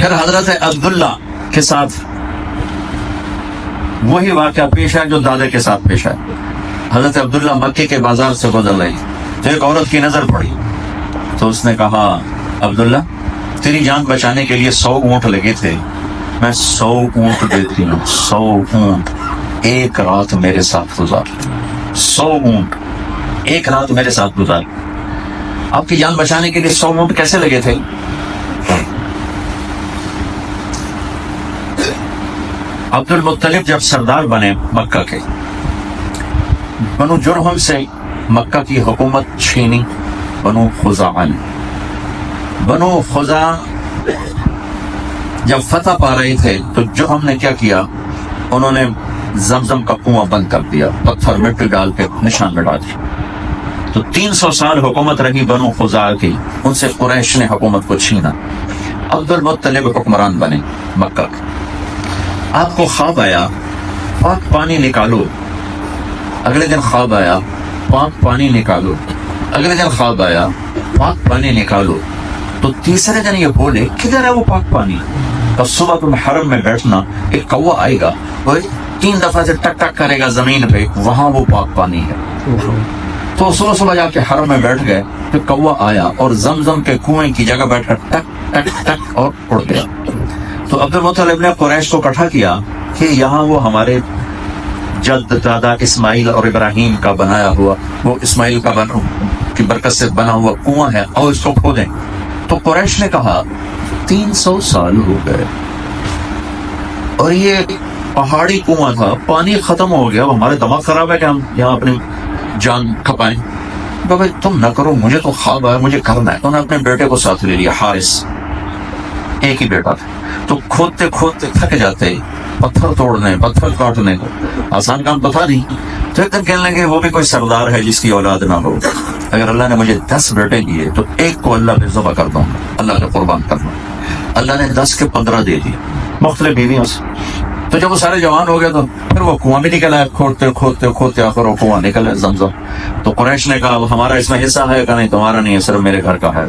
پھر حضرت عبداللہ کے ساتھ وہی واقعہ پیش ہے جو دادے کے ساتھ پیش ہے. حضرت عبداللہ مکے کے بازار سے گزر رہی تو ایک عورت کی نظر پڑی تو اس نے کہا عبداللہ تیری جان بچانے کے لیے 100 اونٹ لگے تھے, میں 100 اونٹ دیتی ہوں, 100 اونٹ ایک رات میرے ساتھ گزار, 100 اونٹ ایک رات میرے ساتھ گزار. آپ کی جان بچانے کے لیے 100 اونٹ کیسے لگے تھے؟ عبد المطلب جب سردار بنے مکہ کے, بنو جرہم سے مکہ کی حکومت چھینی بنو خزاعہ نے. بنو خزاعہ جب فتح پا رہے تھے تو جرہم نے کیا کیا, انہوں نے زمزم کا کنواں بند کر دیا, پتھر مٹی ڈال کے نشان مٹا دیا. تو 300 سال حکومت رہی بنو خزاعہ کی, ان سے قریش نے حکومت کو چھینا. عبد المطلب حکمران بنے مکہ کے. آپ کو خواب آیا پاک پانی نکالو, اگلے دن خواب آیا پاک پانی نکالو, اگلے دن خواب آیا پاک پانی نکالو. تو تیسرے دن یہ بولے کدھر ہے وہ پاک پانی؟ تو صبح تم حرم میں بیٹھنا, ایک کوا آئے گا, وہ 3 دفعہ سے ٹک ٹک کرے گا زمین پہ, وہاں وہ پاک پانی ہے. تو صبح صبح جا کے حرم میں بیٹھ گئے, تو کوا آیا اور زمزم کے کنویں کی جگہ بیٹھ کر ٹک ٹک ٹک اور اڑ گیا. تو عبد المطلب نے قریش کو اکٹھا کیا کہ یہاں وہ ہمارے جد دادا اسماعیل اور ابراہیم کا بنایا ہوا, وہ اسماعیل کی برکت سے بنا ہوا کنواں ہے, اور اس کو کھودیں. تو قریش نے کہا 300 سال ہو گئے اور یہ پہاڑی کنواں تھا, پانی ختم ہو گیا, ہمارے دماغ خراب ہے کہ ہم یہاں اپنی جان کھپائیں. تو بھائی تم نہ کرو, مجھے تو خواب آیا, مجھے کرنا ہے. تو انہوں نے اپنے بیٹے کو ساتھ لے لیا, حارث, ایک ہی بیٹا تھا. تو کھودتے کھودتے تھک جاتے, پتھر توڑنے پتھر کاٹنے کو آسان کام تو تھا نہیں. تو ایک دن کہنے لگے وہ بھی کوئی سردار ہے جس کی اولاد نہ ہو, اگر اللہ نے مجھے 10 بیٹے دیے تو ایک کو اللہ پہ ذبح کر دوں, اللہ کا قربان کرنا. اللہ نے 10 کے 15 دے دیے مختلف بیویوں سے. تو جب وہ سارے جوان ہو گئے تو پھر وہ کنواں بھی نکلا ہے, کھودتے کھودتے کھودتے آخر وہ کنواں نکلا ہے زمزم. تو قریش نے کہا ہمارا اس میں حصہ ہے کہ نہیں, تمہارا نہیں ہے, صرف میرے گھر کا ہے.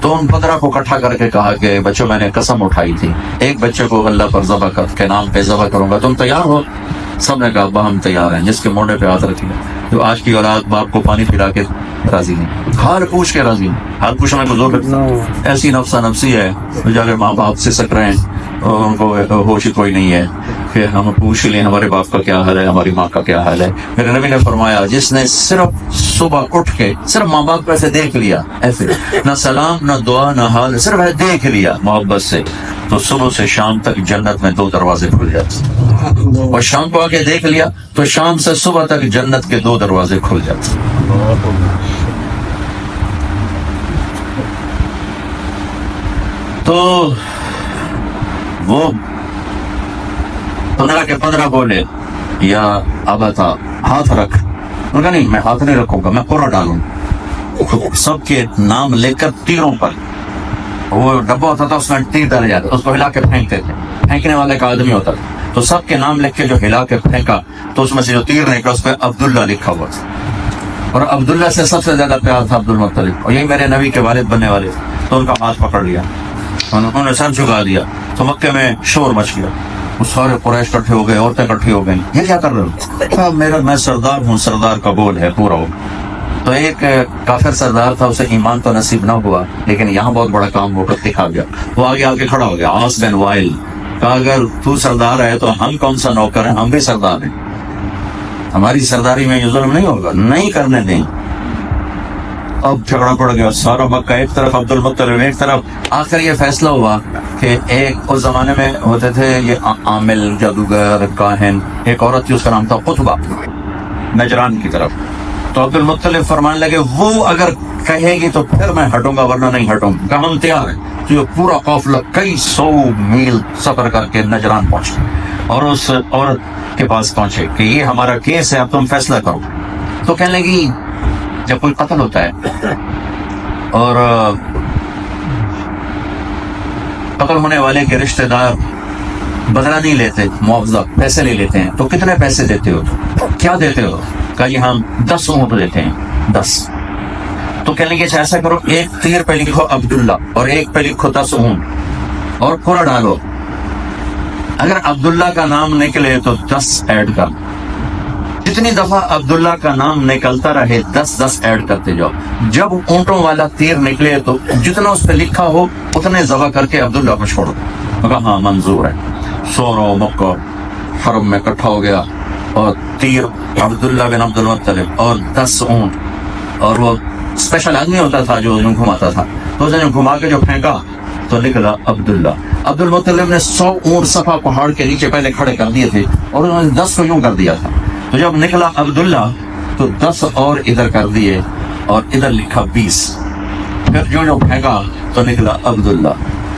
تو ان 15 کو اکٹھا کر کے کہا کہ بچوں میں نے قسم اٹھائی تھی, ایک بچے کو اللہ پر ذبح کر کے نام پہ ذبح کروں گا, تم تیار ہو؟ سب نے کہا ابا ہم تیار ہیں. جس کے موڈے پہ ہاتھ رکھے, جو آج کی اولاد باپ کو پانی پلا کے راضی نہیں, حال پوچھ کے راضی نہیں, حال پوچھنے کو زور رکھتا. ایسی نفسہ نفسی ہے جا کے ماں باپ سے سک رہے ہیں اور ان کو ہوش ہی کوئی نہیں ہے کہ ہم پوچھ لیں ہمارے باپ کا کیا حال ہے, ہماری ماں کا کیا حال ہے. میرے نبی نے فرمایا جس نے صرف صبح اٹھ کے صرف ماں باپ کو ایسے دیکھ لیا, ایسے نہ سلام نہ دعا نہ حال, صرف ایسے دیکھ لیا محبت سے, تو صبح سے شام تک جنت میں 2 دروازے کھل جاتے. اور شام کو آ کے دیکھ لیا تو شام سے صبح تک جنت کے 2 دروازے کھل جاتے. تو وہ 15 کے 15 بولے یا ابا تھا ہاتھ رکھ. انہوں نے کہا نہیں میں ہاتھ نہیں رکھوں گا, میں قرہ ڈالوں. سب کے نام لے کر تیروں پر, وہ ڈبہ ہوتا تھا اس میں تیر ڈالے جاتے, اس کو ہلا کے پھینکتے تھے, پھینکنے والے کا آدمی ہوتا تھا. تو سب کے نام لکھ کے جو ہلا کے پھینکا تو اس میں سے جو تیر نکلا اس پہ عبداللہ لکھا ہوا تھا. اور عبداللہ سے سب سے زیادہ پیار تھا عبد المطلب, اور یہی میرے نبی کے والد بننے والے تھے. تو ان کا ہاتھ پکڑ لیا, انہوں نے سر جھکا دیا. تو مکے میں شور مچ گیا, وہ سارے قریش اکٹھے ہو گئے, عورتیں اکٹھی ہو گئیں, یہ کیا کر رہے ہو؟ میں سردار ہوں, سردار کا بول ہے پورا ہو. تو ایک کافر سردار تھا, اسے ایمان تو نصیب نہ ہوا لیکن یہاں بہت بڑا کام ہو کر دکھا گیا. وہ آگے آ کے کھڑا ہو گیا, عاص بن وائل, کہا اگر تو سردار ہے تو ہم کون سا نوکر ہیں, ہم بھی سردار ہیں, ہماری سرداری میں یہ ظلم نہیں ہوگا, نہیں کرنے دیں. اب جھگڑا پڑ گیا, سارا مکہ ایک طرف, عبد المطلب ایک طرف. آخر یہ فیصلہ ہوا کہ ایک اس زمانے میں ہوتے تھے یہ عامل, جادوگر, کاہن, ایک عورت تھی اس کا نام تھا قطبہ, نجران کی طرف. تو عبد المطلب فرمانے لگے وہ اگر کہے گی تو پھر میں ہٹوں گا ورنہ نہیں ہٹوں گا, ہم تیار ہیں. تو یہ پورا قافلہ کئی 100 میل سفر کر کے نجران پہنچے اور اس عورت کے پاس پہنچے کہ یہ ہمارا کیس ہے, اب تم فیصلہ کرو. تو کہنے لگی جب کوئی قتل ہوتا ہے اور قتل ہونے والے کے رشتہ دار بدلہ نہیں لیتے, معاوضہ پیسے نہیں لیتے ہیں, تو کتنے پیسے دیتے ہو, کیا دیتے ہو؟ کہا جی ہم 10 اونٹ دیتے ہیں, 10. تو کہنے لگے ایسا کرو, ایک تیر پہ لکھو عبداللہ اور ایک پہ لکھو 10 اونٹ. اور پورا ڈالو. اگر عبداللہ کا نام نکلے تو 10 ایڈ کر. جتنی دفعہ عبداللہ کا نام نکلتا رہے 10 ایڈ کرتے جاؤ. جب اونٹوں والا تیر نکلے تو جتنا اس پہ لکھا ہو اتنے ذبح کر کے عبداللہ کو چھوڑ دو. کہا ہاں منظور ہے. سورو مکہ حرم میں اکٹھا ہو گیا اور تیر عبداللہ بن عبد المطلب اور 10 اونٹ, اور وہ اسپیشل آدمی ہوتا تھا جو انہیں گھماتا تھا, تو اس نے گھما کے جو پھینکا تو نکلا عبداللہ. عبد المطلب نے 100 اونٹ صفا پہاڑ کے نیچے پہلے کھڑے کر دیے تھے اور انہوں نے 10 کو یوں کر دیا تھا. تو جب نکلا عبداللہ تو 10 اور ادھر کر دیے اور ادھر لکھا 20. پھر جو پھینکا تو نکلا عبداللہ,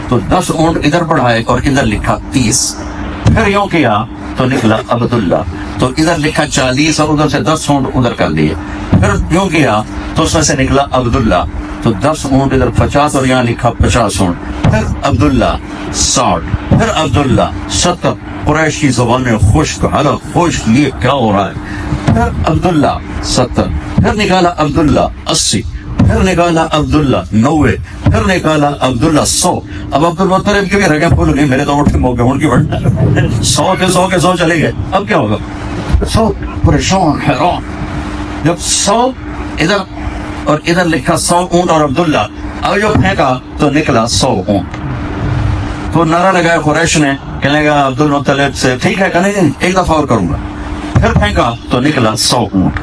تو 10 اونٹ ادھر بڑھائے اور ادھر لکھا 30. پھر یوں کیا تو نکلا عبداللہ, تو ادھر لکھا 40 اور ادھر سے 10 اونٹ ادھر کر دیے. پھر یوں کیا تو اس میں سے نکلا عبداللہ, تو 10 اونٹ ادھر 50 اور یہاں لکھا 50 اونٹ. پھر عبداللہ 60, پھر عبداللہ 70. قریش کی زبان میں خشک حلق خشک, یہ کیا ہو رہا ہے. پھر عبداللہ 70, پھر نکالا عبداللہ 80, پھر نکالا عبداللہ 90, پھر نکالا عبداللہ 100. اب عبد المطلب کی بھی رگیں پھول گئی, میرے تو اٹھ کے موقع ان کی بڑھنا 100 کے 100 چلے گئے. اب کیا ہوگا؟ 100 پریشان حیران. جب 100 ادھر اور ادھر لکھا 100 اونٹ اور عبداللہ, اب جو پھینکا تو نکلا 100 اونٹ. تو نعرہ لگایا قریش نے, کہنے لگا عبد المطلب سے ٹھیک ہے کہنے ایک دفعہ اور کروں گا. پھر پھینکا تو نکلا 100 اونٹ.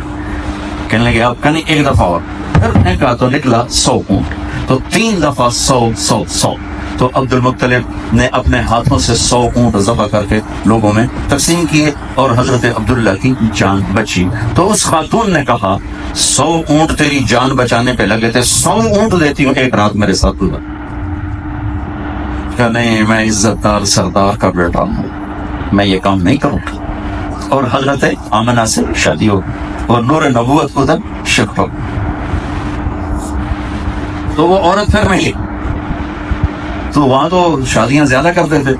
کہنے لگے اب کہنے ایک دفعہ اور. پھر پھینکا تو نکلا 100 اونٹ. تو 3 دفعہ 100. تو عبد المطلب نے اپنے ہاتھوں سے 100 اونٹ ذبح کر کے لوگوں میں تقسیم کیے اور حضرت عبداللہ کی جان بچی. تو اس خاتون نے کہا 100 اونٹ تیری جان بچانے پہ لگے تھے, 100 اونٹ دیتی ہوں ایک رات میرے ساتھ گزر. کہ نہیں, میں عزت دار سردار کا بیٹا ہوں, میں یہ کام نہیں کروں. اور حضرت آمنہ سے شادی ہو اور نور نبوت ادھر شکر ہو. تو وہ عورت پھر ملی, تو وہاں تو شادیاں زیادہ کرتے تھے.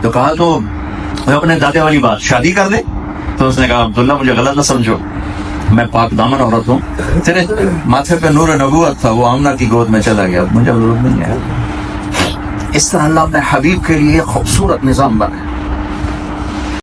تو کہا تو اپنے دادے والی بات شادی کر دے. تو اس نے کہا عبداللہ مجھے غلط نہ سمجھو, میں پاک دامن عورت ہوں, تیرے ماتھے پہ نور نبوت تھا, وہ آمنہ کی گود میں چلا گیا, مجھے ضرورت نہیں ہے. اس طرح اللہ اپنے حبیب کے لیے خوبصورت نظام بنائے.